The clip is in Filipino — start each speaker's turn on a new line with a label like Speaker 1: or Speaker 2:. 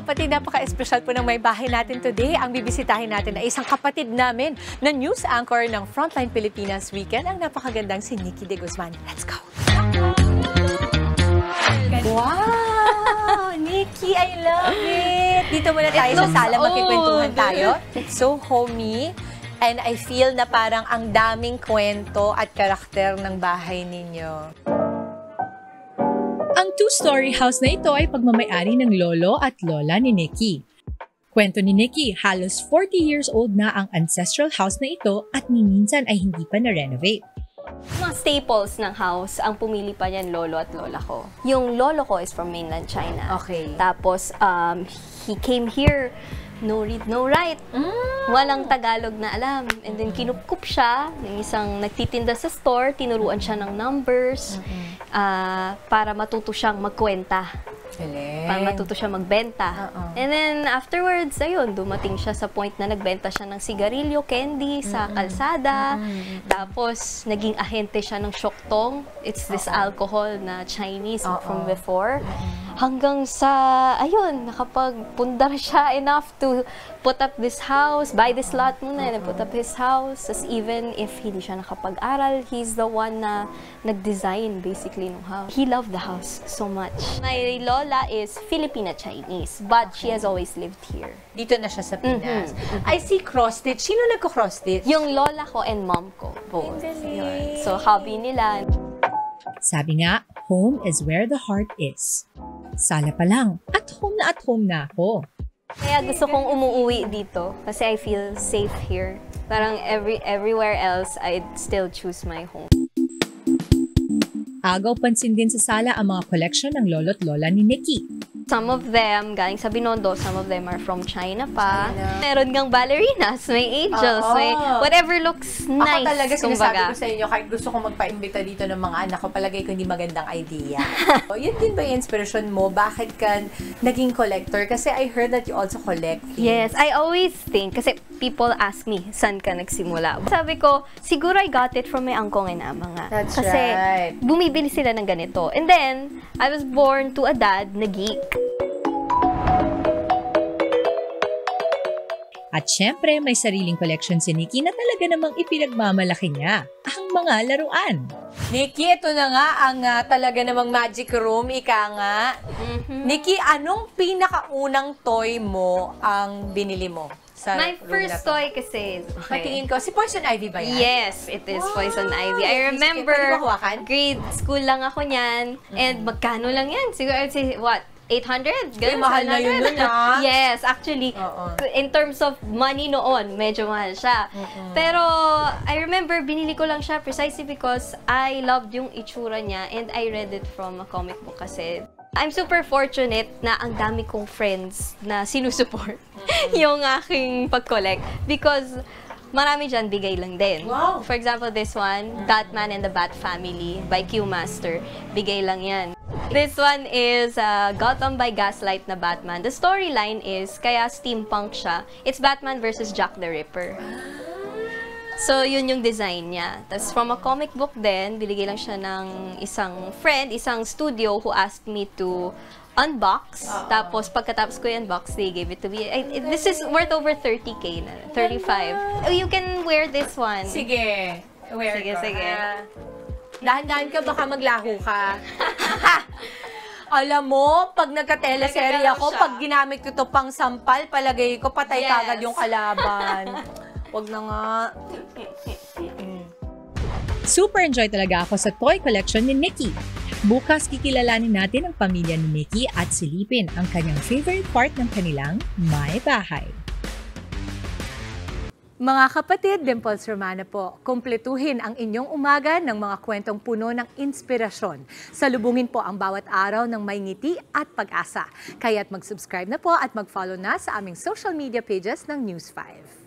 Speaker 1: kapatid, napaka-espesyal po ng may bahay natin today. Ang bibisitahin natin ay isang kapatid namin na news anchor ng Frontline Pilipinas Weekend, ang napakagandang si Nikki De Guzman. Let's go! Wow! Nikki, I love it! Dito muna tayo sa sala, magkikwentuhan tayo. It's so homey. And I feel na parang ang daming kwento at karakter ng bahay ninyo.
Speaker 2: Ang two-story house na ito ay pagmamay-ari ng lolo at lola ni Nikki. Kwento ni Nikki, halos 40 years old na ang ancestral house na ito at minsan ay hindi pa na-renovate.
Speaker 3: Mga staples ng house, ang pumili pa niyan lolo at lola ko. Yung lolo ko is from mainland China.
Speaker 1: Okay.
Speaker 3: Tapos, he came here, no read, no write. Walang Tagalog na alam. And then, kinupkup siya ng isang nagtitinda sa store, tinuruan siya ng numbers para matuto siyang magkwenta. Para matuto siya magbenta. And then, afterwards, ayun, dumating siya sa point na nagbenta siya ng sigarilyo, candy sa kalsada. Tapos, naging ahente siya ng Shoktong. It's this alcohol na Chinese from before. Hanggang sa, ayun, nakapagpundar siya enough to put up this house, buy this lot muna, and put up his house. As even if hindi siya nakapag-aral, he's the one na nag-design basically ng house. He loved the house so much. My lola is Filipina-Chinese, but she has always lived here.
Speaker 1: Dito na siya sa Pinas. I see cross-stitch. Sino nagko-cross-stitch?
Speaker 3: Yung lola ko and mom ko, both. Yun. So, hobby nila.
Speaker 2: Sabi nga, home is where the heart is. Sala pa lang, at home na ako.
Speaker 3: Kaya gusto kong umuwi dito kasi I feel safe here. Parang everywhere else, I'd still choose my home.
Speaker 2: Agaw pansin din sa sala ang mga collection ng lolo't lola ni Nikki.
Speaker 3: Some of them galing sa Binondo, some of them are from China pa. Meron ngang ballerinas, may angels, may whatever looks nice.
Speaker 1: Ako talaga sinasabi ko sa inyo, kahit gusto kong magpaimbita dito ng mga anak ko, palagay ko hindi magandang idea. Yun din ba yung inspiration mo? Bakit ka naging collector? Kasi I heard that you also collect things.
Speaker 3: Yes, I always think, kasi people ask me, saan ka nagsimula? Sabi ko, siguro I got it from my angkong and ama nga.
Speaker 1: That's
Speaker 3: kasi
Speaker 1: right.
Speaker 3: Bumibili sila ng ganito. And then, I was born to a dad na geek.
Speaker 2: At syempre, may sariling collection si Nikki na talaga namang ipinagmamalaki niya, ang mga laruan.
Speaker 1: Nikki, ito na nga ang talaga namang magic room, ika nga. Nikki, anong pinakaunang toy mo ang binili mo sa
Speaker 3: My
Speaker 1: room
Speaker 3: first
Speaker 1: na to?
Speaker 3: toy kasi,
Speaker 1: Patingin ko, si Poison Ivy ba yan?
Speaker 3: Yes, it is Poison Ivy. I remember,
Speaker 1: Pwede ba hawakan?
Speaker 3: grade school lang ako niyan, and magkano lang yan? Siguro, what? 800? Ganun,
Speaker 1: mahal na yun nun, ah.
Speaker 3: Yes, actually, in terms of money noon, medyo mahal siya. Pero, I remember, binili ko lang siya precisely because I loved yung itsura niya and I read it from a comic book kasi. I'm super fortunate na ang dami kong friends na sinusupport yung aking pag-collect because marami dyan bigay lang din.
Speaker 1: Wow.
Speaker 3: For example, this one, Batman and the Bat Family by Q Master. Bigay lang yan. This one is Gotham by Gaslight na Batman. The storyline is, kaya steampunk siya, it's Batman versus Jack the Ripper. So, yun yung design niya. Tapos, from a comic book din, binigay lang siya ng isang friend, isang studio who asked me to unbox. Tapos, pagkatapos ko i-unbox, they gave it to me. This is worth over 30K na, 35. Oh, you can wear this one.
Speaker 1: Sige. Wear
Speaker 3: Sige,
Speaker 1: ko.
Speaker 3: sige.
Speaker 1: Dahan-dahan ka, baka maglaho ka. Alam mo, pag nagka-teleserye ako, pag ginamit ko to pang sampal, palagay ko, patay kagad yung kalaban. Wag na nga.
Speaker 2: Super enjoy talaga ako sa toy collection ni Nikki. Bukas kikilalanin natin ang pamilya ni Nikki at silipin ang kanyang favorite part ng kanilang may bahay.
Speaker 1: Mga kapatid, Dimples Romana po, kumpletuhin ang inyong umaga ng mga kwentong puno ng inspirasyon. Salubungin po ang bawat araw ng may ngiti at pag-asa. Kaya't mag-subscribe na po at mag-follow na sa aming social media pages ng News 5.